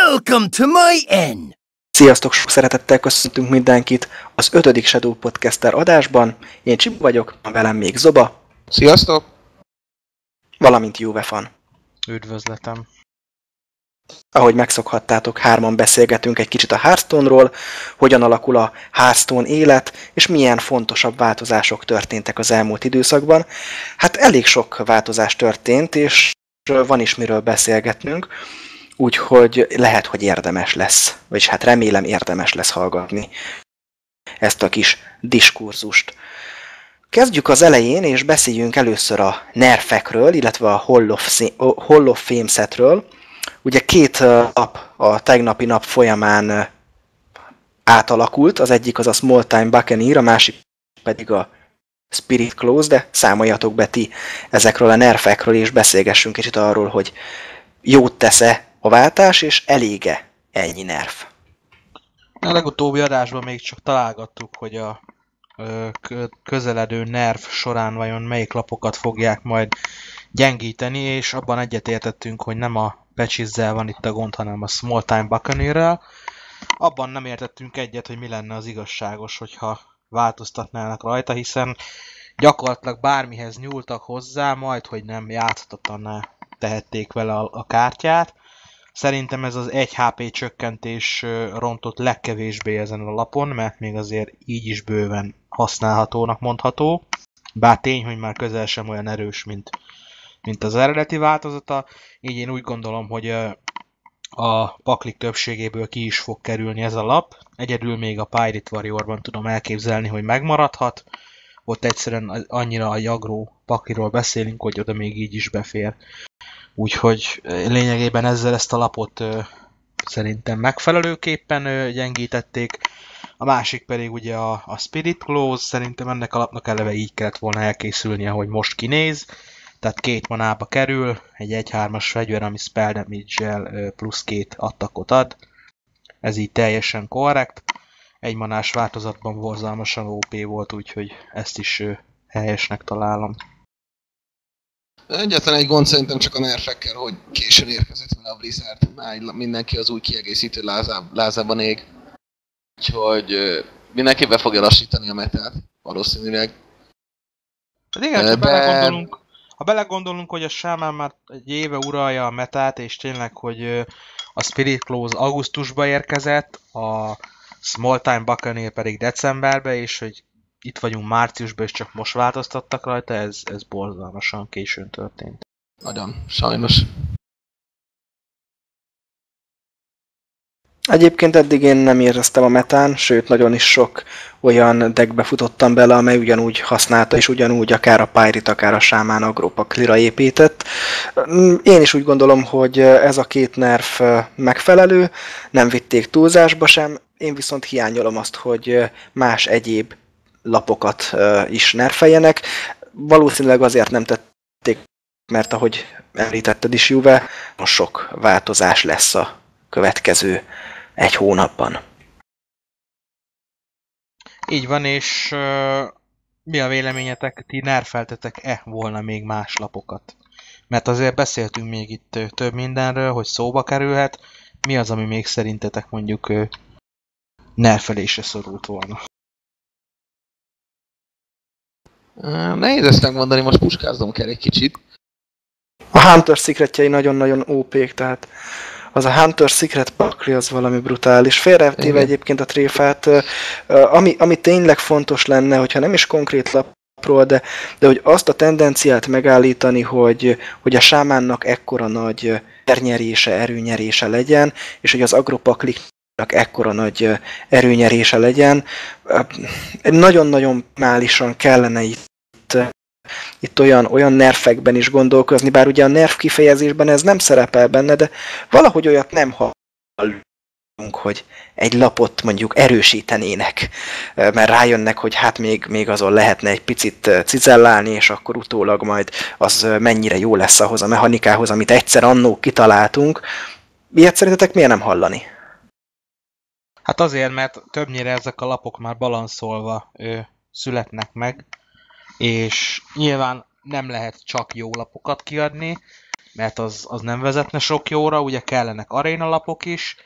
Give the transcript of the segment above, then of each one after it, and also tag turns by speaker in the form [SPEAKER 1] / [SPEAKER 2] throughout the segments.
[SPEAKER 1] Welcome to my inn!
[SPEAKER 2] Sziasztok, sok szeretettel köszöntünk mindenkit az 5. Shadow Podcaster adásban. Én Csib vagyok, velem még Zoba.
[SPEAKER 3] Sziasztok!
[SPEAKER 2] Valamint Juvefan.
[SPEAKER 4] Üdvözletem!
[SPEAKER 2] Ahogy megszokhattátok, hárman beszélgetünk egy kicsit a Hearthstone-ról, hogyan alakul a Hearthstone élet, és milyen fontosabb változások történtek az elmúlt időszakban. Hát elég sok változás történt, és van is miről beszélgetnünk, úgyhogy lehet, hogy érdemes lesz, vagyis hát remélem érdemes lesz hallgatni ezt a kis diskurzust. Kezdjük az elején, és beszéljünk először a nerfekről, illetve a Hall of Fame setről. Ugye 2 nap a tegnapi nap folyamán átalakult, az egyik az a Small Time Buccaneer, a másik pedig a Spirit Close, de számoljatok be ti ezekről a nerfekről, és beszélgessünk kicsit arról, hogy jót tesz-e a váltás, és elége ennyi nerf.
[SPEAKER 4] A legutóbbi adásban még csak találgattuk, hogy a közeledő nerf során vajon melyik lapokat fogják majd gyengíteni, és abban egyetértettünk, hogy nem a patchizzel van itt a gond, hanem a Small Time Buccaneerrel. Abban nem értettünk egyet, hogy mi lenne az igazságos, hogyha változtatnának rajta, hiszen gyakorlatilag bármihez nyúltak hozzá, majd hogy nem játszhatatlanná tehették vele a kártyát. Szerintem ez az 1 HP csökkentés rontott legkevésbé ezen a lapon, mert még azért így is bőven használhatónak mondható. Bár tény, hogy már közel sem olyan erős, mint az eredeti változata. Így én úgy gondolom, hogy a paklik többségéből ki is fog kerülni ez a lap. Egyedül még a Pirate Warriorban tudom elképzelni, hogy megmaradhat. Ott egyszerűen annyira a jagró pakliról beszélünk, hogy oda még így is befér. Úgyhogy lényegében ezzel ezt a lapot szerintem megfelelőképpen gyengítették. A másik pedig ugye a Spirit Close, szerintem ennek a lapnak eleve így kellett volna elkészülnie, ahogy most kinéz. Tehát 2 manába kerül, egy 1-3-as fegyver, ami spell damage-el plusz 2 attakot ad. Ez így teljesen korrekt. 1 manás változatban borzalmasan OP volt, úgyhogy ezt is helyesnek találom.
[SPEAKER 3] Egyetlen egy gond szerintem csak a nerfekkel, hogy későn érkezett vele a Blizzard. Már mindenki az új kiegészítő lázában ég. Úgyhogy mindenki be fogja lassítani a metát, valószínűleg.
[SPEAKER 4] Hát igen, ha belegondolunk, hogy a Shaman már egy éve uralja a metát, és tényleg, hogy a Spirit Close augusztusba érkezett, a Small Time Buccaneer pedig decemberbe, és hogy itt vagyunk márciusban, és csak most változtattak rajta, ez borzalmasan későn történt.
[SPEAKER 3] Nagyon, sajnos.
[SPEAKER 2] Egyébként eddig én nem éreztem a metán, sőt nagyon is sok olyan deckbe futottam bele, amely ugyanúgy használta, és ugyanúgy akár a Pirate, akár a Shaman agropaklira épített. Én is úgy gondolom, hogy ez a 2 nerf megfelelő, nem vitték túlzásba sem, én viszont hiányolom azt, hogy más egyéb lapokat is nerfeljenek. Valószínűleg azért nem tették, mert ahogy említetted is, Juve, most sok változás lesz a következő 1 hónapban.
[SPEAKER 4] Így van, és mi a véleményetek? Ti nerfeltetek-e volna még más lapokat? Mert azért beszéltünk még itt több mindenről, hogy szóba kerülhet. Mi az, ami még szerintetek mondjuk nerfelésre szorult volna?
[SPEAKER 3] Nehéz ezt megmondani, most puskáznom kell egy kicsit.
[SPEAKER 2] A Hunter Secretjei nagyon-nagyon OP-k, tehát az a Hunter Secret pakli az valami brutális. Félretéve egyébként a tréfát, ami tényleg fontos lenne, hogyha nem is konkrét lapról, de hogy azt a tendenciát megállítani, hogy a sámánnak ekkora nagy erőnyerése legyen, és hogy az agropakliknak ekkora nagy erőnyerése legyen. Nagyon-nagyon málisan kellene itt olyan nerfekben is gondolkozni, bár ugye a nerf kifejezésben ez nem szerepel benne, de valahogy olyat nem hallunk, hogy egy lapot mondjuk erősítenének, mert rájönnek, hogy hát még azon lehetne egy picit cizellálni, és akkor utólag majd az mennyire jó lesz ahhoz a mechanikához, amit egyszer annó kitaláltunk. Ilyet szerintetek miért nem hallani?
[SPEAKER 4] Hát azért, mert többnyire ezek a lapok már balanszolva születnek meg, és nyilván nem lehet csak jó lapokat kiadni, mert az nem vezetne sok jóra, ugye kellenek arénalapok is,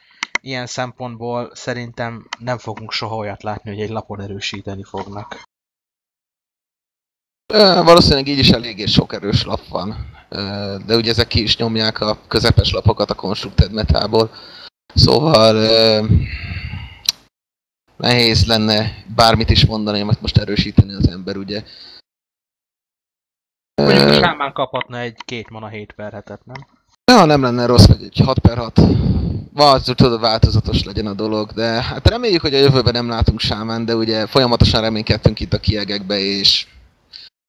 [SPEAKER 4] ilyen szempontból szerintem nem fogunk soha olyat látni, hogy egy lapon erősíteni fognak.
[SPEAKER 3] Valószínűleg így is eléggé sok erős lap van, de ugye ezek ki is nyomják a közepes lapokat a Constructed Metalból, szóval nehéz lenne bármit is mondani, amit most erősíteni az ember, ugye.
[SPEAKER 4] Mondjuk a sámán kaphatna egy 2 mana 7 per hetet, nem?
[SPEAKER 3] Ja, nem lenne rossz, hogy egy 6/6 tudod, változatos legyen a dolog, de hát reméljük, hogy a jövőben nem látunk sámán, de ugye folyamatosan reménykedtünk itt a kiegekbe, és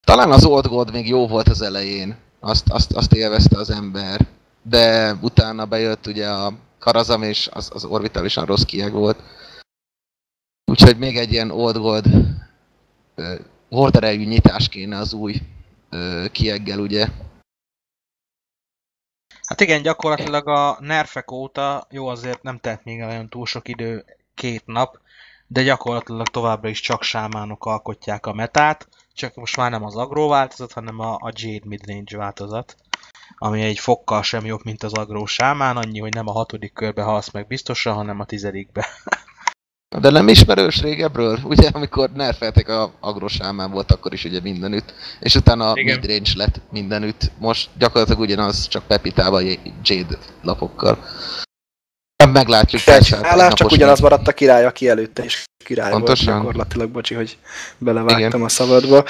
[SPEAKER 3] talán az Old Gold még jó volt az elején, azt élvezte az ember, de utána bejött ugye a Karazam, és az orbitálisan rossz kieg volt. Úgyhogy még egy ilyen Old Gold horderejű nyitás kéne az új kieggel, ugye.
[SPEAKER 4] Hát igen, gyakorlatilag a nerfek óta, jó azért nem telt még olyan túl sok idő, 2 nap, de gyakorlatilag továbbra is csak sámánok alkotják a metát, csak most már nem az agró változat, hanem a Jade midrange változat, ami egy fokkal sem jobb, mint az agró sámán, annyi, hogy nem a 6. körbe halsz meg biztosan, hanem a 10.
[SPEAKER 3] De nem ismerős régebről? Ugye, amikor nerfeltek a agró sámán volt, akkor is ugye mindenütt, és utána a midrange lett mindenütt. Most gyakorlatilag ugyanaz, csak Pepitával, Jade lapokkal. Meglátjuk.
[SPEAKER 2] Csak ugyanaz maradt a király, aki előtte is király
[SPEAKER 3] pontosan
[SPEAKER 2] volt gyakorlatilag, bocsi, hogy belevágtam igen. A szabadba.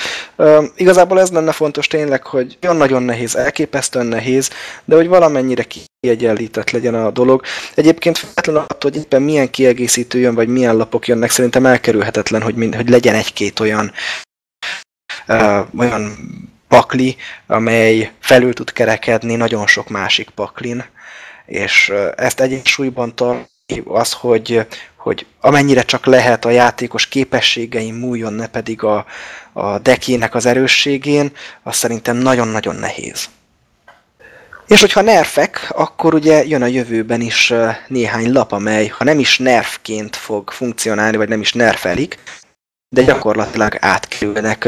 [SPEAKER 2] Igazából ez lenne fontos tényleg, hogy nagyon nehéz, elképesztően nehéz, de hogy valamennyire kiegyenlített legyen a dolog. Egyébként függetlenül attól, hogy éppen milyen kiegészítő jön, vagy milyen lapok jönnek, szerintem elkerülhetetlen, hogy legyen egy-két olyan pakli, amely felül tud kerekedni nagyon sok másik paklin. És ezt egyensúlyban tartani az, hogy amennyire csak lehet a játékos képességein múljon, ne pedig a deckjének az erősségén, az szerintem nagyon-nagyon nehéz. És hogyha nerfek, akkor ugye jön a jövőben is néhány lap, amely ha nem is nerfként fog funkcionálni, vagy nem is nerfelik, de gyakorlatilag átkerülnek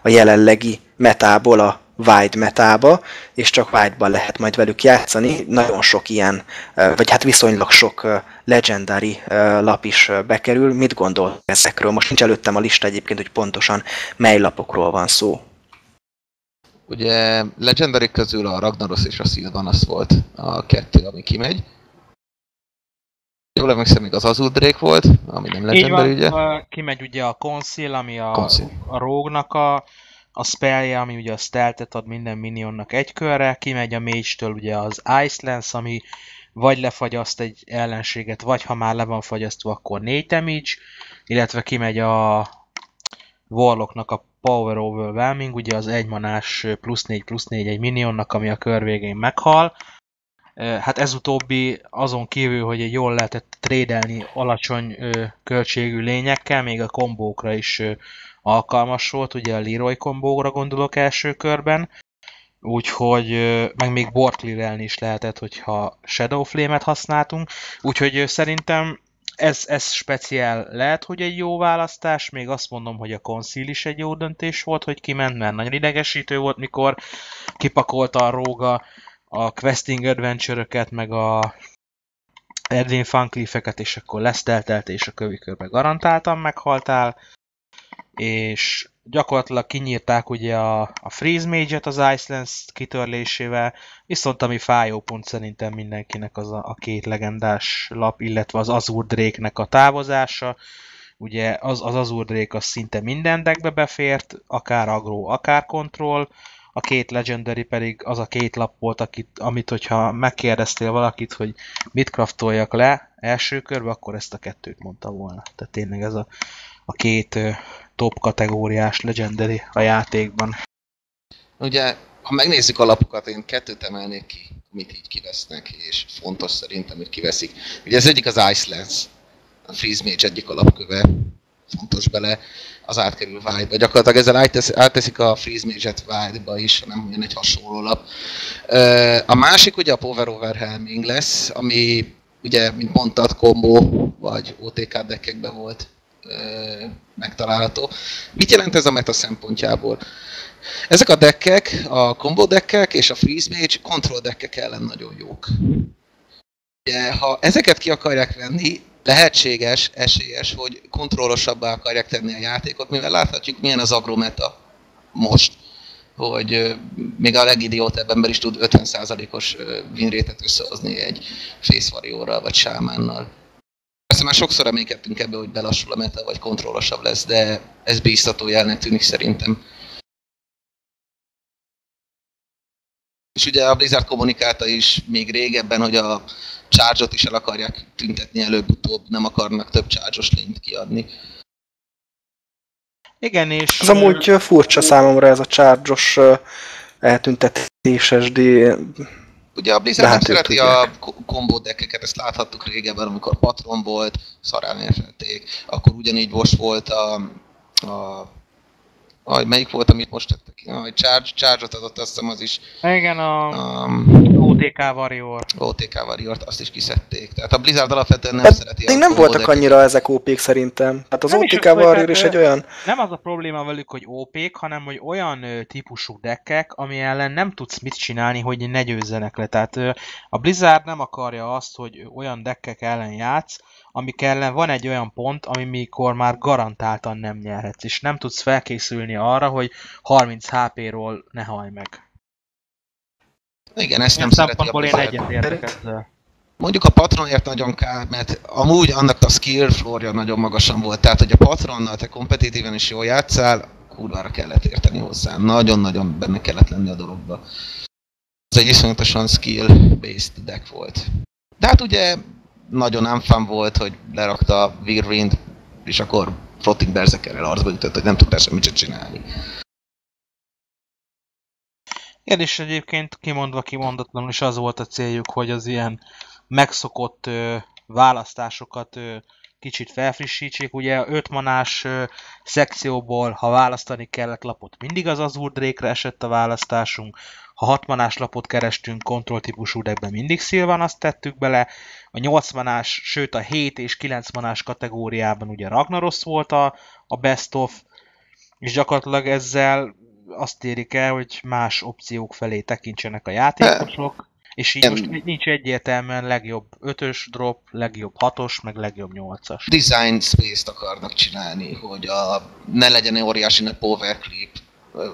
[SPEAKER 2] a jelenlegi metából a Wide metába, és csak Wide-ban lehet majd velük játszani. Nagyon sok ilyen, vagy hát viszonylag sok Legendary lap is bekerül. Mit gondol ezekről? Most nincs előttem a lista egyébként, hogy pontosan mely lapokról van szó.
[SPEAKER 3] Ugye Legendary közül a Ragnaros és a Sylvanas volt a 2, ami kimegy. Jól emlékszem, még az Azul Drake volt, ami nem Legendary, ugye?
[SPEAKER 4] Kimegy ugye a Conceal, ami a Rogue-nak a spellje, ami ugye a stealth-et ad minden minionnak egy körre, kimegy a Mage-től ugye az Ice Lance, ami vagy lefagyaszt egy ellenséget, vagy ha már le van fagyasztva, akkor 4 damage, illetve kimegy a Warlocknak a Power Overwhelming, ugye az 1 manás +4/+4 egy minionnak, ami a kör végén meghal. Hát ez utóbbi azon kívül, hogy jól lehetett trédelni alacsony költségű lényekkel, még a kombókra is alkalmas volt, ugye a Leroy kombóra gondolok első körben, úgyhogy meg még borclearelni is lehetett, hogyha Shadow Flame-et használtunk, úgyhogy szerintem ez speciál lehet, hogy egy jó választás, még azt mondom, hogy a Conceal is egy jó döntés volt, hogy kiment, mert nagyon idegesítő volt, mikor kipakolta a Rogue a questing adventure-öket, meg a Edwin Funcleaf-eket, és akkor leszteltelt, és a kövikörbe garantáltan meghaltál, és gyakorlatilag kinyírták ugye a Freeze Mage-et az Ice Lance kitörlésével, viszont ami fájó pont szerintem mindenkinek az a 2 legendás lap, illetve az Azure Drake-nek a távozása. Ugye az Azure Drake az szinte minden deckbe befért, akár aggro, akár control, a 2 Legendary pedig az a 2 lap volt, amit hogyha megkérdeztél valakit, hogy mit craftoljak le első körbe, akkor ezt a 2-t mondta volna. Tehát tényleg ez a 2 top kategóriás Legendary a játékban.
[SPEAKER 3] Ugye, ha megnézzük a lapokat, én 2-t emelnék ki, amit így kivesznek, és fontos szerintem, hogy kiveszik. Ugye az egyik az Ice Lance, a Freeze Mage egyik alapköve, fontos bele, az átkerül Wide-ba. Gyakorlatilag ezzel átteszik a Freeze Mage-et Wide-ba is, nem jön egy hasonló lap. A másik ugye a Power Overwhelming lesz, ami ugye, mint mondtad, combo vagy OTK deckekben volt megtalálható. Mit jelent ez a meta szempontjából? Ezek a deckek, a combo deckek és a freeze mage control deckek ellen nagyon jók. Ugye, ha ezeket ki akarják venni, lehetséges, esélyes, hogy kontrollosabbá akarják tenni a játékot, mivel láthatjuk, milyen az agrometa most, hogy még a legidiótább ember is tud 50%-os winrate-et összehozni egy Face Warriorral vagy Sámánnal. Persze már sokszor reménykedtünk ebbe, hogy belassul a meta, vagy kontrollosabb lesz, de ez bíztató jelnek tűnik szerintem. És ugye a Blizzard kommunikálta is még régebben, hogy a charge-ot is el akarják tüntetni előbb-utóbb, nem akarnak több charge-os lényt kiadni.
[SPEAKER 4] Igen, és...
[SPEAKER 2] Ez amúgy furcsa számomra ez a charge-os eltüntetéses
[SPEAKER 3] Ugye a Blizzard nem szereti a combo deckeket, ezt láthattuk régebben, amikor Patron volt, szarán érfelték, akkor ugyanígy most volt melyik volt, amit most tettek ki? Charge-ot adott, azt hiszem az is.
[SPEAKER 4] Igen, a OTK Warrior.
[SPEAKER 3] OTK Warriort, azt is kiszedték. Tehát a Blizzard alapvetően nem szereti a
[SPEAKER 2] nem voltak annyira ezek OP-k szerintem. Tehát az
[SPEAKER 4] nem
[SPEAKER 2] OTK Warrior is egy olyan...
[SPEAKER 4] Nem az a probléma velük, hogy OP-k, hanem hogy olyan típusú deckek, ami ellen nem tudsz mit csinálni, hogy ne győzzenek le. Tehát a Blizzard nem akarja azt, hogy olyan deckek ellen játsz, amik ellen van egy olyan pont, amikor már garantáltan nem nyerhetsz, és nem tudsz felkészülni arra, hogy 30 HP-ról ne hallj meg.
[SPEAKER 3] Igen, ezt nem szereti a
[SPEAKER 4] Blizzard. Én egyetértek ezzel.
[SPEAKER 3] Mondjuk a Patronért nagyon kár, mert amúgy annak a skill floorja nagyon magasan volt, tehát hogy a Patronnal te kompetitíven is jól játszál, kurvára kellett érteni hozzá, nagyon-nagyon benne kellett lenni a dologba. Ez egy iszonyatosan skill-based deck volt. De hát ugye nagyon unfun volt, hogy lerakta a Whirlwind, és akkor Frotting Berserkerrel arcba ütött, hogy nem tudtál semmit sem csinálni.
[SPEAKER 4] Igen, és egyébként kimondatlanul is az volt a céljuk, hogy az ilyen megszokott választásokat kicsit felfrissítsék. Ugye 5 manás szekcióból, ha választani kellett lapot, mindig az Azure Drake-re esett a választásunk. Ha 6 manás lapot kerestünk kontrolltípusú deckben, mindig Sylvanas tettük bele. A 8 manás, sőt a 7 és 9 manás kategóriában ugye Ragnaros volt a best of, és gyakorlatilag ezzel azt érik el, hogy más opciók felé tekintsenek a játékosok, és így most nincs egyértelműen legjobb 5-ös drop, legjobb 6-os, meg legjobb 8-as.
[SPEAKER 3] Design space-t akarnak csinálni, hogy ne legyen óriási nagy power creep,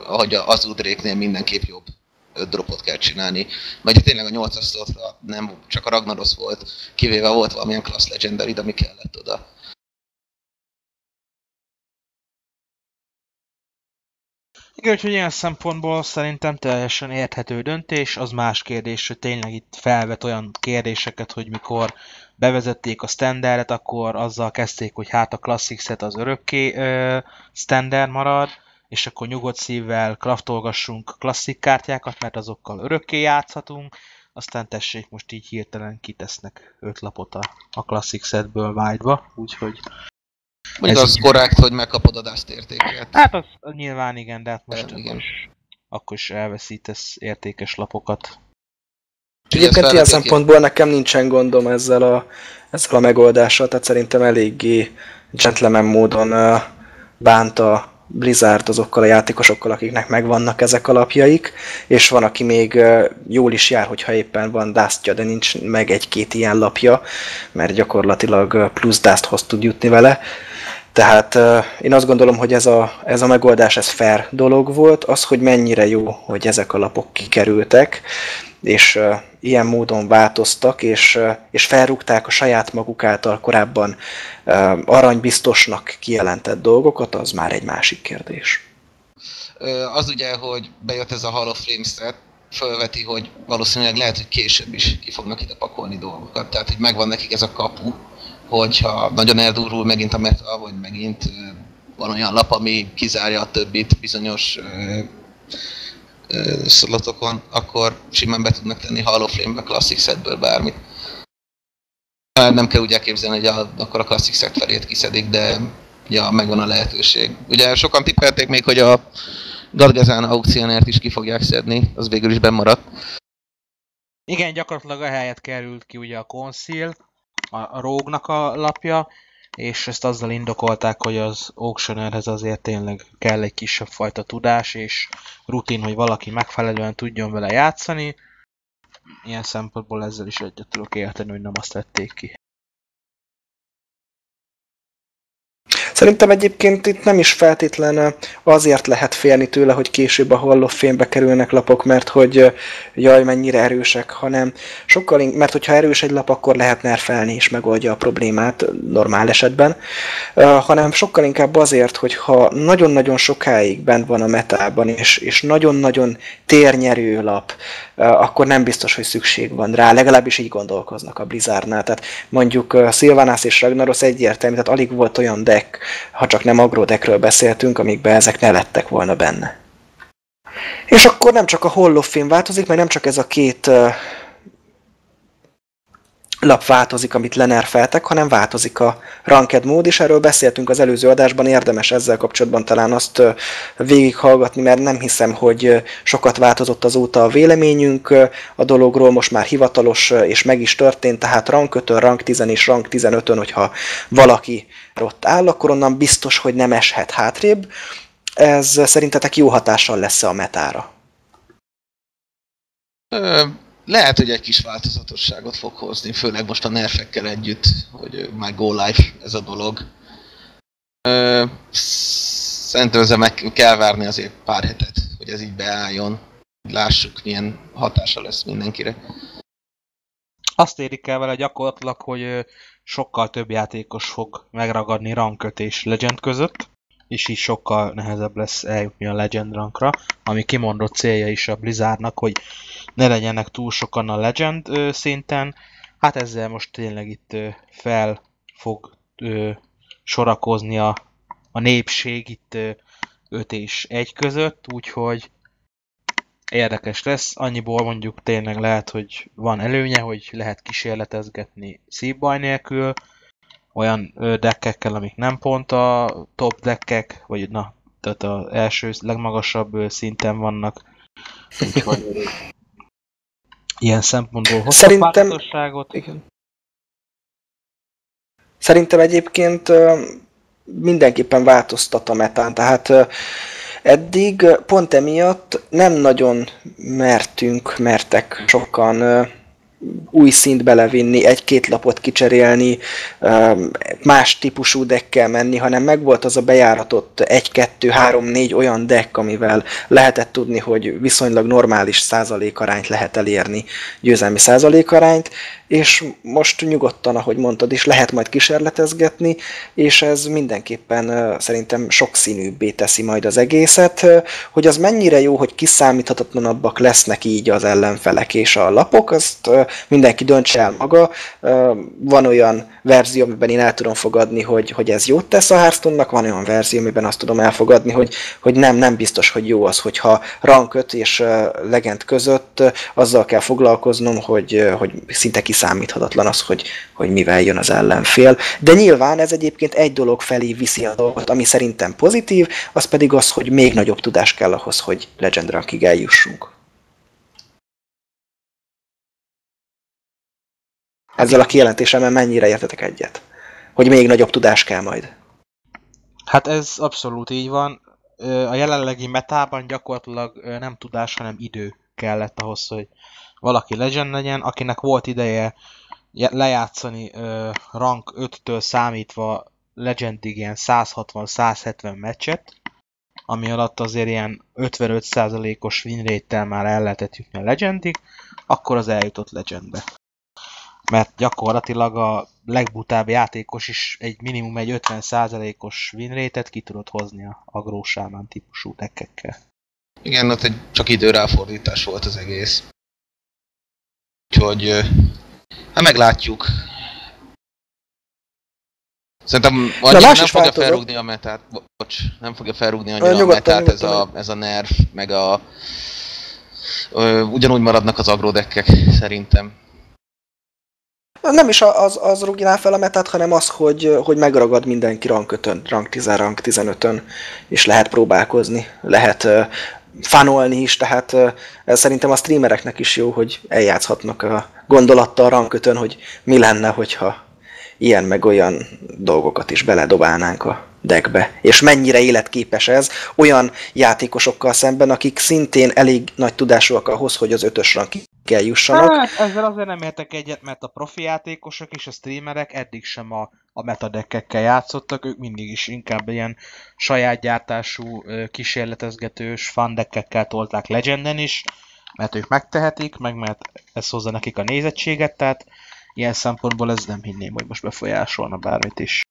[SPEAKER 3] ahogy az Udréknél mindenképp jobb 5 dropot kell csinálni. Vagy tényleg a 8-as slotra nem csak a Ragnaros volt, kivéve volt valamilyen class legendary, ami kellett oda.
[SPEAKER 4] Igen, úgyhogy ilyen szempontból szerintem teljesen érthető döntés, az más kérdés, hogy tényleg itt felvet olyan kérdéseket, hogy mikor bevezették a standardet, akkor azzal kezdték, hogy hát a Classic set az örökké standard marad, és akkor nyugodt szívvel craftolgassunk klasszik kártyákat, mert azokkal örökké játszhatunk, aztán tessék, most így hirtelen kitesznek 5 lapot a Classic setből Wild-ba, úgyhogy...
[SPEAKER 3] Mondjuk az korrekt, hogy megkapod a Dust értéket.
[SPEAKER 4] Hát az nyilván igen, de hát most akkor is elveszítesz értékes lapokat.
[SPEAKER 2] Egyébként ilyen szempontból nekem nincsen gondom ezzel a megoldással, tehát szerintem eléggé gentleman módon bánt a Blizzard azokkal a játékosokkal, akiknek megvannak ezek a lapjaik, és van, aki még jól is jár, hogyha éppen van Dustja, de nincs meg egy-két ilyen lapja, mert gyakorlatilag plusz Dusthoz tud jutni vele. Tehát én azt gondolom, hogy ez a megoldás, ez fair dolog volt. Az, hogy mennyire jó, hogy ezek a lapok kikerültek, és ilyen módon változtak, és felrúgták a saját maguk által korábban aranybiztosnak kijelentett dolgokat, az már egy másik kérdés.
[SPEAKER 3] Az ugye, hogy bejött ez a Hall of Fame set, felveti, hogy valószínűleg lehet, hogy később is ki fognak ide pakolni dolgokat. Tehát, hogy megvan nekik ez a kapu, hogyha nagyon eldurul megint a meta, vagy megint van olyan lap, ami kizárja a többit bizonyos slotokon, akkor simán be tudnak tenni Hall of Flame-be Classic setből bármit. Nem kell úgy elképzelni, hogy akkor a Classic set felét kiszedik, de ja, megvan a lehetőség. Ugye sokan tippelték még, hogy a Gadgazán aukcionárt is ki fogják szedni, az végül is bennmaradt.
[SPEAKER 4] Igen, gyakorlatilag a helyet került ki ugye a Conceal, a Rogue-nak a lapja, és ezt azzal indokolták, hogy az auctioneerhez azért tényleg kell egy kisebb fajta tudás és rutin, hogy valaki megfelelően tudjon vele játszani. Ilyen szempontból ezzel is egyet tudok érteni, hogy nem azt vették ki.
[SPEAKER 2] Szerintem egyébként itt nem is feltétlen azért lehet félni tőle, hogy később a Hall of Fame-be kerülnek lapok, mert hogy jaj, mennyire erősek, hanem sokkal mert hogyha erős egy lap, akkor lehet nerfelni és megoldja a problémát normál esetben, hanem sokkal inkább azért, hogy ha nagyon-nagyon sokáig bent van a metában, és nagyon-nagyon térnyerő lap, akkor nem biztos, hogy szükség van rá, legalábbis így gondolkoznak a Blizzardnál. Tehát mondjuk Sylvanas és Ragnaros egyértelmű, tehát alig volt olyan deck, ha csak nem agro deckről beszéltünk, amikben ezek ne lettek volna benne. És akkor nem csak a Hall of Fame változik, meg nem csak ez a két lap változik, amit lenerfeltek, hanem változik a ranked mód, és erről beszéltünk az előző adásban, érdemes ezzel kapcsolatban talán azt végighallgatni, mert nem hiszem, hogy sokat változott azóta a véleményünk a dologról, most már hivatalos, és meg is történt, tehát rank 5-ön, rank 10 és rank 15-ön, hogyha valaki ott áll, akkor onnan biztos, hogy nem eshet hátrébb. Ez szerintetek jó hatással lesz a metára?
[SPEAKER 3] Lehet, hogy egy kis változatosságot fog hozni, főleg most a nerfekkel együtt, hogy már go live ez a dolog. Szerintem ezzel meg kell várni azért pár hetet, hogy ez így beálljon. Lássuk, milyen hatása lesz mindenkire.
[SPEAKER 4] Azt érik el vele gyakorlatilag, hogy sokkal több játékos fog megragadni rank 5 és Legend között, és így sokkal nehezebb lesz eljutni a Legend rankra, ami kimondott célja is a Blizzardnak, hogy ne legyenek túl sokan a Legend szinten. Hát ezzel most tényleg itt fel fog sorakozni a népség itt 5 és 1 között, úgyhogy érdekes lesz. Annyiból mondjuk tényleg lehet, hogy van előnye, hogy lehet kísérletezgetni szívbaj nélkül, olyan deckekkel, amik nem pont a top deckek, vagy na, tehát az első legmagasabb szinten vannak. Úgyhogy ilyen szempontból hoztak változatosságot.
[SPEAKER 2] Igen. Szerintem egyébként mindenképpen változtat a metán, tehát eddig pont emiatt nem nagyon mertek sokan új szint belevinni, egy-két lapot kicserélni, más típusú deckkel menni, hanem megvolt az a bejáratott 1, 2, 3, 4 olyan deck, amivel lehetett tudni, hogy viszonylag normális százalékarányt lehet elérni, győzelmi százalékarányt, és most nyugodtan, ahogy mondtad is, lehet majd kísérletezgetni, és ez mindenképpen szerintem sokszínűbbé teszi majd az egészet, hogy az mennyire jó, hogy kiszámíthatatlanabbak lesznek így az ellenfelek és a lapok, azt mindenki döntse el maga. Van olyan verzió, amiben én el tudom fogadni, hogy ez jót tesz a Hearthstone-nak, van olyan verzió, amiben azt tudom elfogadni, hogy nem biztos, hogy jó az, hogyha rank 5 és Legend között azzal kell foglalkoznom, hogy szinte kiszámíthatatlan az, hogy mivel jön az ellenfél. De nyilván ez egyébként egy dolog felé viszi a dolgot, ami szerintem pozitív, az pedig az, hogy még nagyobb tudás kell ahhoz, hogy Legend rankig eljussunk. Ezzel a kijelentésemmel mennyire értetek egyet? Hogy még nagyobb tudás kell majd?
[SPEAKER 4] Hát ez abszolút így van. A jelenlegi metában gyakorlatilag nem tudás, hanem idő kellett ahhoz, hogy valaki Legend legyen, akinek volt ideje lejátszani rank 5-től számítva Legendig ilyen 160-170 meccset, ami alatt azért ilyen 55%-os winrate-tel már el lehetett jutni a Legendig, akkor az eljutott Legendbe. Mert gyakorlatilag a legbutább játékos is egy minimum egy 50%-os winrate-et ki tudott hozni a agró sámán típusú deckekkel.
[SPEAKER 3] Igen, ott csak időráfordítás volt az egész. Úgyhogy, hát meglátjuk. Szerintem nem fogja felrúgni a metát, nem fogja felrúgni annyira a metát ez a nerf, meg ugyanúgy maradnak az agrodekkek, szerintem.
[SPEAKER 2] Nem is az rúgná fel a metát, hanem az, hogy megragad mindenki rank 5-ön, rank 10, rank 15-ön, és lehet próbálkozni, lehet fanolni is, tehát szerintem a streamereknek is jó, hogy eljátszhatnak a gondolattal rank 5-ön, hogy mi lenne, hogyha ilyen meg olyan dolgokat is beledobálnánk a deckbe. És mennyire életképes ez olyan játékosokkal szemben, akik szintén elég nagy tudásúak ahhoz, hogy az 5-ös rankig eljussanak.
[SPEAKER 4] Hát ezzel azért nem értek egyet, mert a profi játékosok és a streamerek eddig sem a metadeckekkel játszottak, ők mindig is inkább ilyen saját gyártású, kísérletezgetős fandeckekkel tolták Legenden is, mert ők megtehetik, meg mert ez hozza nekik a nézettséget, tehát ilyen szempontból ez nem hinném, hogy most befolyásolna bármit is.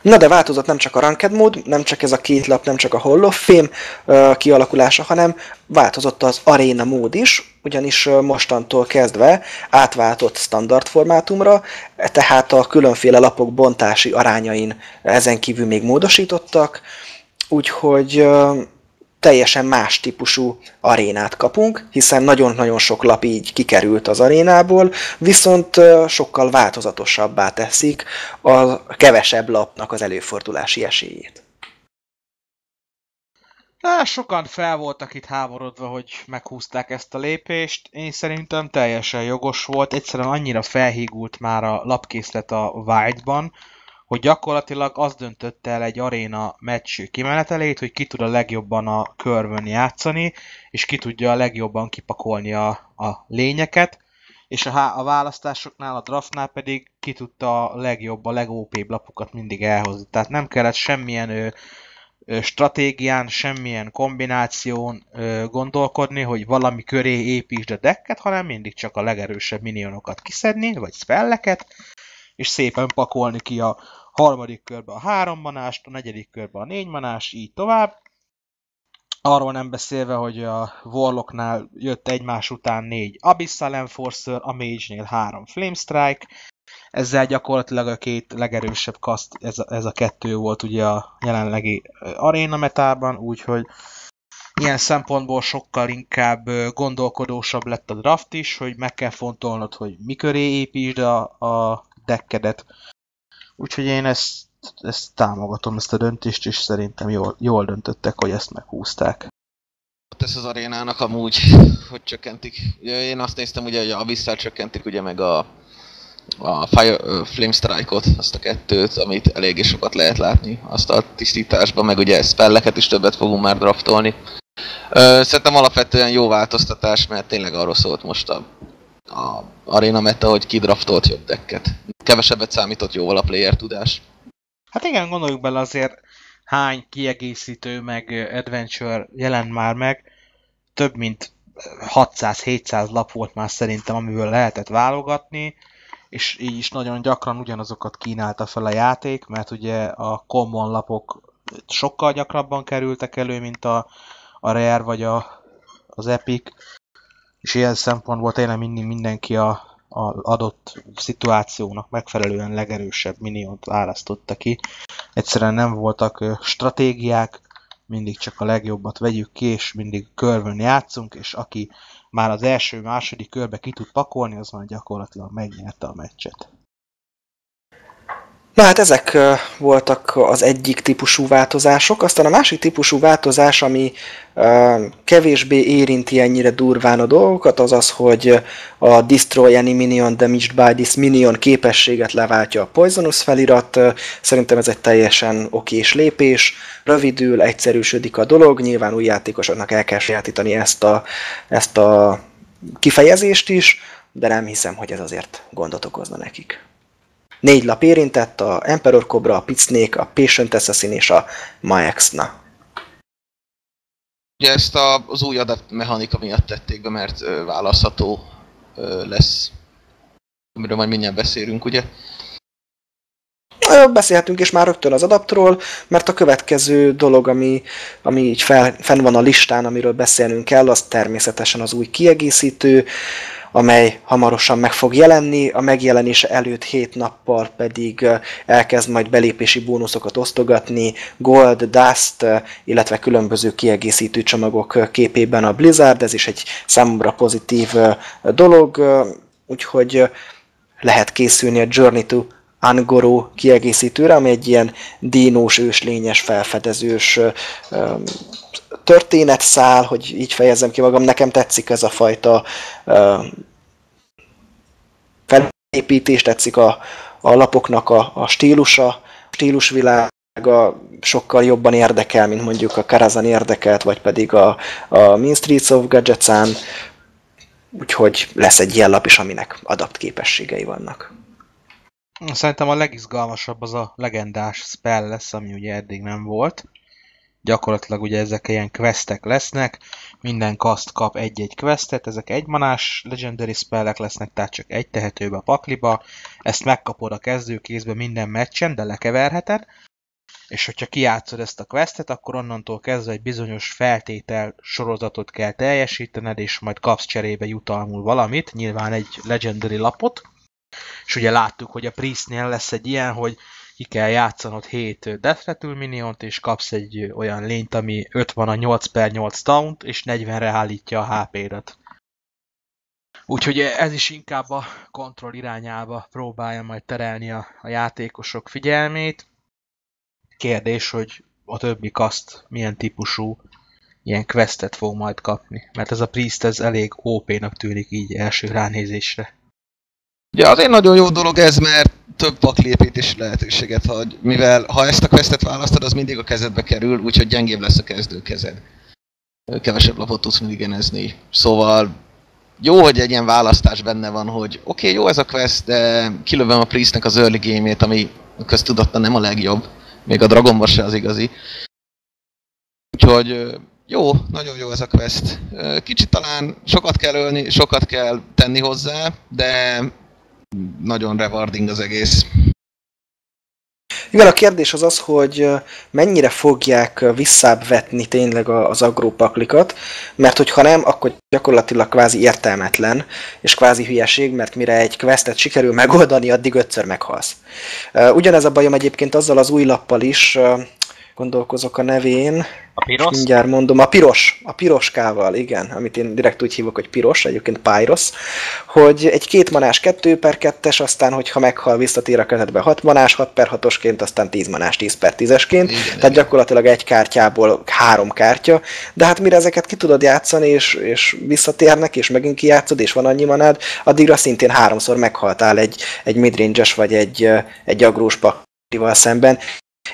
[SPEAKER 2] Na de változott nem csak a ranked mód, nem csak ez a két lap, nem csak a Hall of Fame kialakulása, hanem változott az Arena mód is, ugyanis mostantól kezdve átváltott standard formátumra, tehát a különféle lapok bontási arányain ezen kívül még módosítottak, úgyhogy teljesen más típusú arénát kapunk, hiszen nagyon-nagyon sok lap így kikerült az arénából, viszont sokkal változatosabbá teszik a kevesebb lapnak az előfordulási esélyét.
[SPEAKER 4] Sokan fel voltak itt háborodva, hogy meghúzták ezt a lépést. Én szerintem teljesen jogos volt. Egyszerűen annyira felhígult már a lapkészlet a Wild-ban, hogy gyakorlatilag az döntötte el egy aréna meccs kimenetelét, hogy ki tud a legjobban a körvön játszani, és ki tudja a legjobban kipakolni a lényeket, és a választásoknál, a draftnál pedig ki tudta a legjobb, a legópébb lapokat mindig elhozni. Tehát nem kellett semmilyen stratégián, semmilyen kombináción gondolkodni, hogy valami köré építsd a decket, hanem mindig csak a legerősebb minionokat kiszedni, vagy spelleket, és szépen pakolni ki a harmadik körbe a 3 manást, a negyedik körbe a 4 manás, így tovább. Arról nem beszélve, hogy a Warlocknál jött egymás után 4 Abyssal Enforcer, a Mage-nél 3 Flame Strike. Ezzel gyakorlatilag a két legerősebb kaszt, ez a kettő volt ugye a jelenlegi aréna metában, úgyhogy ilyen szempontból sokkal inkább gondolkodósabb lett a draft is, hogy meg kell fontolnod, hogy miköré építsd a deckedet. Úgyhogy én ezt támogatom, ezt a döntést, és szerintem jól döntöttek, hogy ezt meghúzták.
[SPEAKER 3] Ez az arénának amúgy, hogy csökkentik. Ugye én azt néztem, ugye, hogy a Abyssal csökkentik ugye meg a Flame Strike-ot, azt a kettőt, amit eléggé sokat lehet látni, azt a tisztításban, meg ugye spelleket is többet fogunk már draftolni. Szerintem alapvetően jó változtatás, mert tényleg arról szólt most a Arena meta, hogy kidraftolt jobb decket. Kevesebbet számított jóval a player tudás.
[SPEAKER 4] Hát igen, gondoljuk bele azért hány kiegészítő meg adventure jelent már meg. Több mint 600-700 lap volt már szerintem, amiből lehetett válogatni, és így is nagyon gyakran ugyanazokat kínálta fel a játék, mert ugye a common lapok sokkal gyakrabban kerültek elő, mint a Rare vagy az Epic, és ilyen szempontból tényleg mindenki a adott szituációnak megfelelően legerősebb miniont választotta ki. Egyszerűen nem voltak stratégiák, mindig csak a legjobbat vegyük ki, és mindig körvön játszunk, és aki már az első-második körbe ki tud pakolni, az már gyakorlatilag megnyerte a meccset.
[SPEAKER 2] Na hát ezek voltak az egyik típusú változások, aztán a másik típusú változás, ami kevésbé érinti ennyire durván a dolgokat, az az, hogy a Destroy any minion damaged by this minion képességet leváltja a Poisonous felirat. Szerintem ez egy teljesen okés lépés, rövidül, egyszerűsödik a dolog, nyilván új játékosoknak el kell sajátítani ezt a kifejezést is, de nem hiszem, hogy ez azért gondot okozna nekik. 4 lap érintett, a Emperor Cobra, a Pit Snake, a Patient Assassin és a Maexna.
[SPEAKER 3] Ugye ezt az új adapt mechanika miatt tették be, mert választható lesz. Amiről majd mindjárt beszélünk, ugye?
[SPEAKER 2] Beszélhetünk is már rögtön az adaptról, mert a következő dolog, ami így fenn van a listán, amiről beszélnünk kell, az természetesen az új kiegészítő, amely hamarosan meg fog jelenni, a megjelenése előtt 7 nappal pedig elkezd majd belépési bónuszokat osztogatni, Gold, Dust, illetve különböző kiegészítő csomagok képében a Blizzard, ez is egy számomra pozitív dolog, úgyhogy lehet készülni a Journey to Un'Goro kiegészítőre, ami egy ilyen dinós, őslényes, felfedezős történetszál, hogy így fejezzem ki magam, nekem tetszik ez a fajta felépítés, tetszik lapoknak a stílusvilága sokkal jobban érdekel, mint mondjuk a Karazhan érdekelt, vagy pedig a Mean Streets of Gadgetzan, úgyhogy lesz egy ilyen lap is, aminek adapt képességei vannak.
[SPEAKER 4] Szerintem a legizgalmasabb az a legendás spell lesz, ami ugye eddig nem volt. Gyakorlatilag ugye ezek ilyen questek lesznek, minden kaszt kap egy-egy questet, ezek egymanás legendary spellek lesznek, tehát csak egy tehetőbe a pakliba. Ezt megkapod a kezdőkézbe minden meccsen, de lekeverheted. És hogyha kijátszod ezt a questet, akkor onnantól kezdve egy bizonyos feltétel sorozatot kell teljesítened, és majd kapsz cserébe jutalmul valamit, nyilván egy legendary lapot. És ugye láttuk, hogy a Priestnél lesz egy ilyen, hogy ki kell játszanod 7 Death Rattle miniont, és kapsz egy olyan lényt, ami 50 a 8/8 taunt, és 40-re állítja a HP-dat. Úgyhogy ez is inkább a kontroll irányába próbálja majd terelni a játékosok figyelmét. Kérdés, hogy a többi kaszt milyen típusú ilyen questet fog majd kapni. Mert ez a Priest ez elég OP-nak tűnik így első ránézésre.
[SPEAKER 3] Ugye azért nagyon jó dolog ez, mert több paklépítési lehetőséget hagy, mivel ha ezt a questet választod, az mindig a kezedbe kerül, úgyhogy gyengébb lesz a kezdőkezed. Kevesebb lapot tudsz mindig genezni. Szóval jó, hogy egy ilyen választás benne van, hogy oké, jó ez a quest, de kilövöm a Priestnek az early game-ét, ami köztudatlan nem a legjobb. Még a Dragonban se az igazi. Úgyhogy jó, nagyon jó ez a quest. Kicsit talán sokat kell ölni, sokat kell tenni hozzá, de nagyon rewarding az egész.
[SPEAKER 2] Igen, a kérdés az az, hogy mennyire fogják visszább vetni tényleg az agrópaklikat, mert hogyha nem, akkor gyakorlatilag kvázi értelmetlen, és kvázi hülyeség, mert mire egy questet sikerül megoldani, addig 5-ször meghalsz. Ugyanez a bajom egyébként azzal az új lappal is, gondolkozok a nevén.
[SPEAKER 4] A piros?
[SPEAKER 2] Mindjárt mondom, a piroskával, igen, amit én direkt úgy hívok, hogy piros, egyébként Pyros, hogy egy 2 manás 2/2-es, aztán, hogyha meghal, visszatér a kezedbe 6 manás 6/6-osként, aztán 10 manás 10/10-esként, tehát gyakorlatilag egy kártyából 3 kártya, de hát mire ezeket ki tudod játszani, és visszatérnek, és megint kijátszod, és van annyi manád, addigra szintén 3-szor meghaltál egy midrange-es, vagy egy agrós paklival szemben.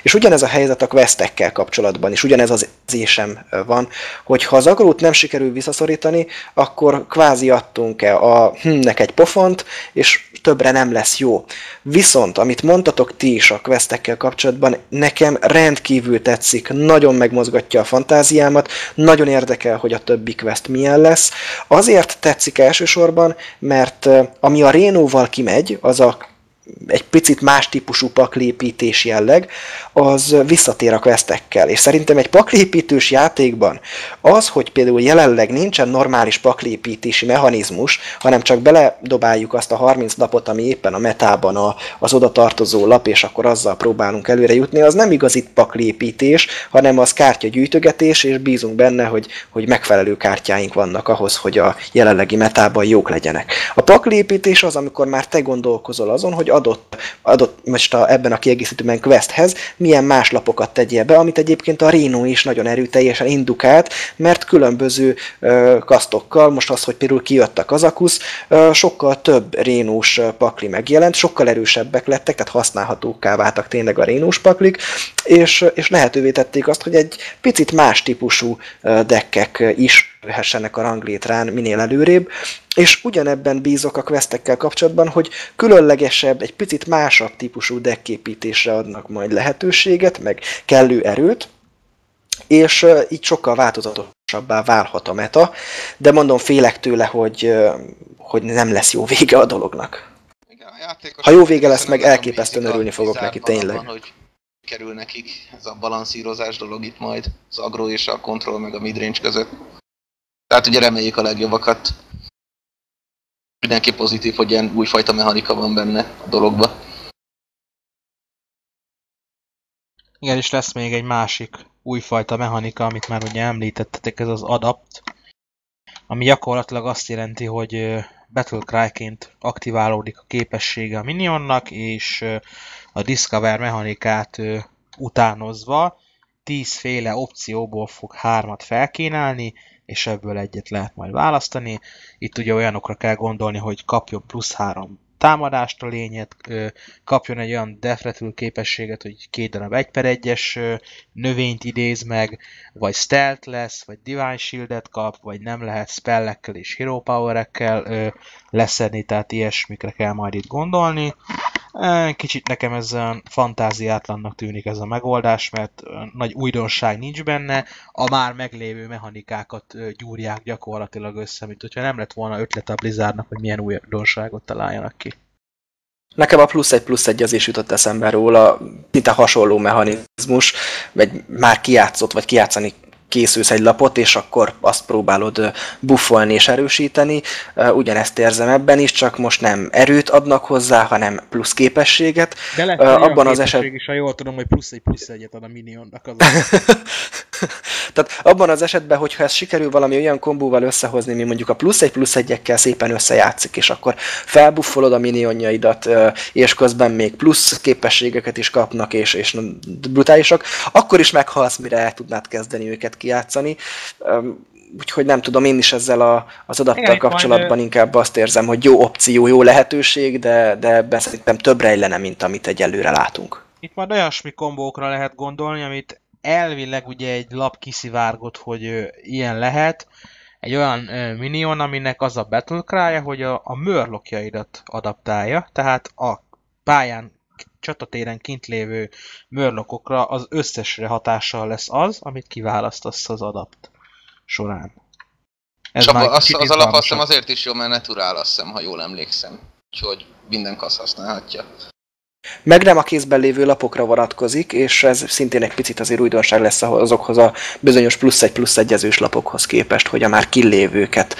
[SPEAKER 2] És ugyanez a helyzet a questekkel kapcsolatban is, ugyanez az érzésem van, hogy ha az agrót nem sikerül visszaszorítani, akkor kvázi adtunk-e nek egy pofont, és többre nem lesz jó. Viszont, amit mondtatok ti is a questekkel kapcsolatban, nekem rendkívül tetszik, nagyon megmozgatja a fantáziámat, nagyon érdekel, hogy a többi quest milyen lesz. Azért tetszik elsősorban, mert ami a Rénóval kimegy, az egy picit más típusú paklépítés jelleg, az visszatér a questekkel. És szerintem egy paklépítős játékban az, hogy például jelenleg nincsen normális paklépítési mechanizmus, hanem csak beledobáljuk azt a 30 lapot, ami éppen a metában az oda tartozó lap, és akkor azzal próbálunk előre jutni, az nem igazi paklépítés, hanem az kártyagyűjtögetés, és bízunk benne, hogy megfelelő kártyáink vannak ahhoz, hogy a jelenlegi metában jók legyenek. A paklépítés az, amikor már te gondolkozol azon, hogy adott most ebben a kiegészítőben questhez milyen más lapokat tegyél be, amit egyébként a Rénó is nagyon erőteljesen indukált, mert különböző kasztokkal, most az, hogy például kijött a Kazakusz, sokkal több rénós pakli megjelent, sokkal erősebbek lettek, tehát használhatókká váltak tényleg a rénós paklik, és lehetővé tették azt, hogy egy picit más típusú deckek is hessenek a ranglétrán minél előrébb, és ugyanebben bízok a questekkel kapcsolatban, hogy különlegesebb, egy picit másabb típusú decképítésre adnak majd lehetőséget, meg kellő erőt, és így sokkal változatosabbá válhat a meta, de mondom, félek tőle, hogy nem lesz jó vége a dolognak.
[SPEAKER 3] Igen,
[SPEAKER 2] ha jó vége lesz, meg elképesztően örülni fogok neki, tényleg.
[SPEAKER 3] Van, hogy kerül nekik ez a balanszírozás dolog itt majd, az agro és a control meg a midrange között. Tehát ugye reméljük a legjobbakat. Mindenki pozitív, hogy ilyen újfajta mechanika van benne a dologba.
[SPEAKER 4] Igen, és lesz még egy másik újfajta mechanika, amit már ugye említettetek, ez az adapt, ami gyakorlatilag azt jelenti, hogy Battlecry-ként aktiválódik a képessége a minionnak, és a Discover mechanikát utánozva 10 féle opcióból fog 3-at felkínálni, és ebből egyet lehet majd választani. Itt ugye olyanokra kell gondolni, hogy kapjon plusz 3 támadást a lényet, kapjon egy olyan defretül képességet, hogy 2 darab 1/1-es növényt idéz meg, vagy stealth lesz, vagy divine shieldet kap, vagy nem lehet spellekkel és hero powerekkel leszedni, tehát ilyesmikre kell majd itt gondolni. Kicsit nekem ez fantáziátlannak tűnik ez a megoldás, mert nagy újdonság nincs benne, a már meglévő mechanikákat gyúrják gyakorlatilag össze, mint hogyha nem lett volna ötlet a Blizzardnak, hogy milyen újdonságot találjanak ki.
[SPEAKER 2] Nekem a +1/+1 az is jutott eszembe róla, szinte hasonló mechanizmus, vagy már kijátszott, vagy kijátszani készülsz egy lapot, és akkor azt próbálod buffolni és erősíteni. Ugyanezt érzem ebben is, csak most nem erőt adnak hozzá, hanem plusz képességet.
[SPEAKER 4] De lehet, abban az esetben is, ha jól tudom, hogy +1/+1-et ad a minionnak.
[SPEAKER 2] Tehát abban az esetben, hogyha ez sikerül valami olyan kombóval összehozni, mi mondjuk a +1/+1-ekkel szépen összejátszik, és akkor felbuffolod a minionjaidat, és közben még plusz képességeket is kapnak, és brutálisak, akkor is meghalsz, mire el tudnád kezdeni őket kijátszani. Úgyhogy nem tudom, én is ezzel az adattal kapcsolatban inkább azt érzem, hogy jó opció, jó lehetőség, de ebben szerintem több rejlene, mint amit egyelőre látunk.
[SPEAKER 4] Itt majd olyasmi kombókra lehet gondolni, amit elvileg ugye egy lap kiszivárgott, hogy ilyen lehet. Egy olyan minion, aminek az a battlecry-ja, hogy a murloc-jaidat adaptálja, tehát a pályán csatatéren kint lévő murlocokra az összesre hatással lesz az, amit kiválasztasz az adapt során.
[SPEAKER 3] Ez és az alap azt hiszem azért is jó, mert naturál, azt hiszem, ha jól emlékszem. Úgyhogy minden kasz használhatja.
[SPEAKER 2] Meg nem a kézben lévő lapokra vonatkozik, és ez szintén egy picit azért újdonság lesz azokhoz a bizonyos +1/+1-ezős lapokhoz képest, hogy a már killévőket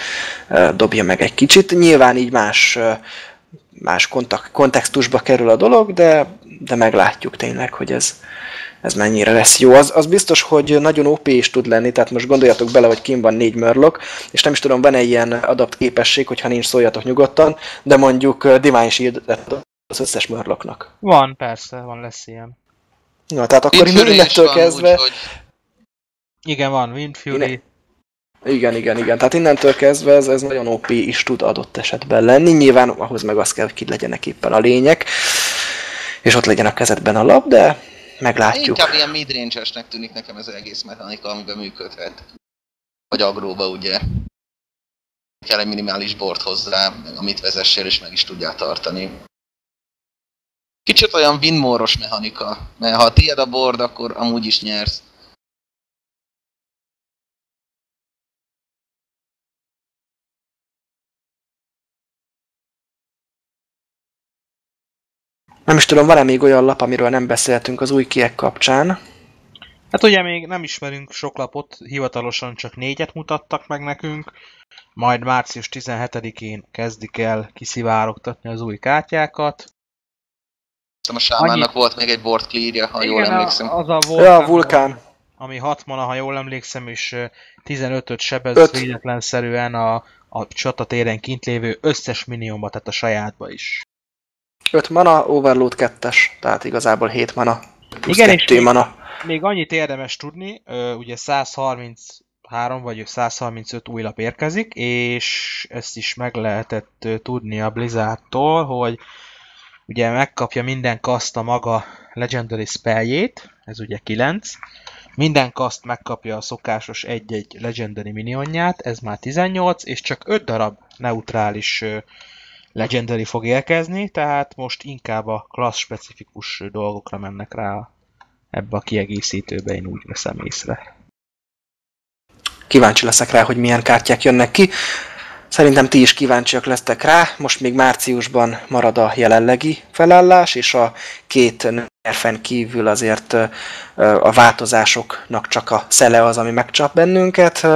[SPEAKER 2] dobja meg egy kicsit. Nyilván így más kontextusba kerül a dolog, de meglátjuk tényleg, hogy ez mennyire lesz jó. Az biztos, hogy nagyon OP is tud lenni, tehát most gondoljatok bele, hogy kim van 4 murloc, és nem is tudom, van-e ilyen adapt képesség, hogyha nincs, szóljatok nyugodtan, de mondjuk Divine Shield az összes murlocnak.
[SPEAKER 4] Van, persze, lesz ilyen.
[SPEAKER 2] Na, tehát akkor innentől kezdve...
[SPEAKER 3] Úgy, hogy...
[SPEAKER 4] Igen, van Wind Fury.
[SPEAKER 2] Igen. Tehát innentől kezdve ez nagyon OP is tud adott esetben lenni. Nyilván ahhoz meg az kell, hogy ki legyenek éppen a lények, és ott legyen a kezedben a lap, de meglátjuk.
[SPEAKER 3] Inkább ilyen midrange-esnek tűnik nekem ez az egész mechanika, amiben működhet. Vagy agróba, ugye. Kell egy minimális board hozzá, amit vezessél és meg is tudjál tartani. Kicsit olyan Winmore-os mechanika, mert ha tiéd a board, akkor amúgy is nyersz.
[SPEAKER 2] Nem is tudom, van-e még olyan lap, amiről nem beszéltünk az új kiek kapcsán?
[SPEAKER 4] Hát ugye még nem ismerünk sok lapot, hivatalosan csak 4-et mutattak meg nekünk, majd március 17-én kezdik el kiszivárogtatni az új kártyákat.
[SPEAKER 3] A sámánnak volt még egy board clearja, ha jól emlékszem.
[SPEAKER 4] Az a
[SPEAKER 2] vulkán.
[SPEAKER 4] Ami 6 mana, ha jól emlékszem, és 15-öt sebez véletlenszerűen a csatatéren kint lévő összes minionba, tehát a sajátba is.
[SPEAKER 2] 5 mana, Overload 2-es, tehát igazából 7 mana.
[SPEAKER 4] Igen, és még annyit érdemes tudni, ugye 133 vagy 135 új lap érkezik, és ezt is meg lehetett tudni a Blizzardtól, hogy ugye megkapja minden kaszt a maga Legendary spelljét, ez ugye 9. Minden kaszt megkapja a szokásos 1-1 Legendary minionját, ez már 18, és csak 5 darab neutrális Legendary fog érkezni, tehát most inkább a klassz-specifikus dolgokra mennek rá ebbe a kiegészítőbe, én úgy veszem észre.
[SPEAKER 2] Kíváncsi leszek rá, hogy milyen kártyák jönnek ki. Szerintem ti is kíváncsiak lesztek rá, most még márciusban marad a jelenlegi felállás, és a 2 nerfen kívül azért a változásoknak csak a szele az, ami megcsap bennünket.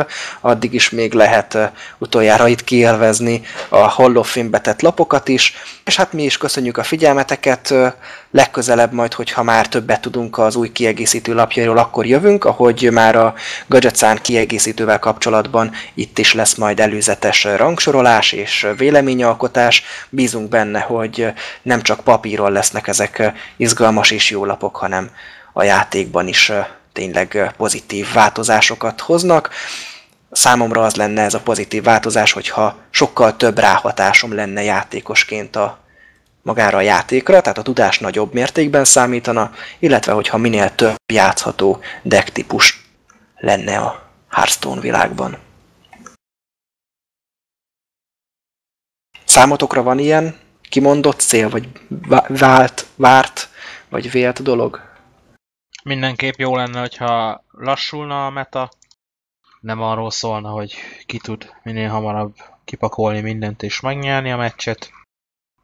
[SPEAKER 2] Addig is még lehet utoljára itt kiélvezni a Hall of Fame-be tett lapokat is, és hát mi is köszönjük a figyelmeteket. Legközelebb majd, hogyha már többet tudunk az új kiegészítő lapjairól, akkor jövünk, ahogy már a Gadgetszán kiegészítővel kapcsolatban itt is lesz majd előzetes rangsorolás és véleményalkotás. Bízunk benne, hogy nem csak papíron lesznek ezek izgalmas és jó lapok, hanem a játékban is tényleg pozitív változásokat hoznak. Számomra az lenne ez a pozitív változás, hogyha sokkal több ráhatásom lenne játékosként a magára a játékra, tehát a tudás nagyobb mértékben számítana, illetve hogyha minél több játszható deck típus lenne a Hearthstone világban. Számotokra van ilyen kimondott cél, vagy várt, vagy vélt dolog?
[SPEAKER 4] Mindenképp jó lenne, hogyha lassulna a meta, nem arról szólna, hogy ki tud minél hamarabb kipakolni mindent és megnyerni a meccset.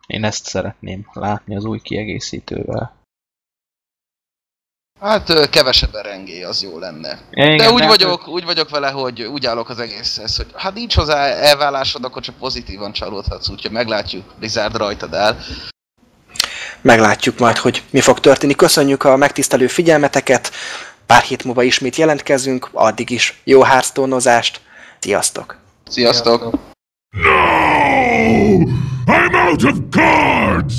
[SPEAKER 4] Én ezt szeretném látni az új kiegészítővel.
[SPEAKER 3] Hát kevesebb erengély, az jó lenne.
[SPEAKER 4] Igen,
[SPEAKER 3] de úgy vagyok vele, hogy úgy állok az egészhez, hogy ha nincs hozzá elvállásod, akkor csak pozitívan csalódhatsz, úgyhogy meglátjuk, Blizzard rajtad el.
[SPEAKER 2] Meglátjuk majd, hogy mi fog történni. Köszönjük a megtisztelő figyelmeteket, pár hét múlva ismét jelentkezünk, addig is jó Hearthstone-ozást. Sziasztok!
[SPEAKER 3] Sziasztok!
[SPEAKER 5] No! I'm out of cards!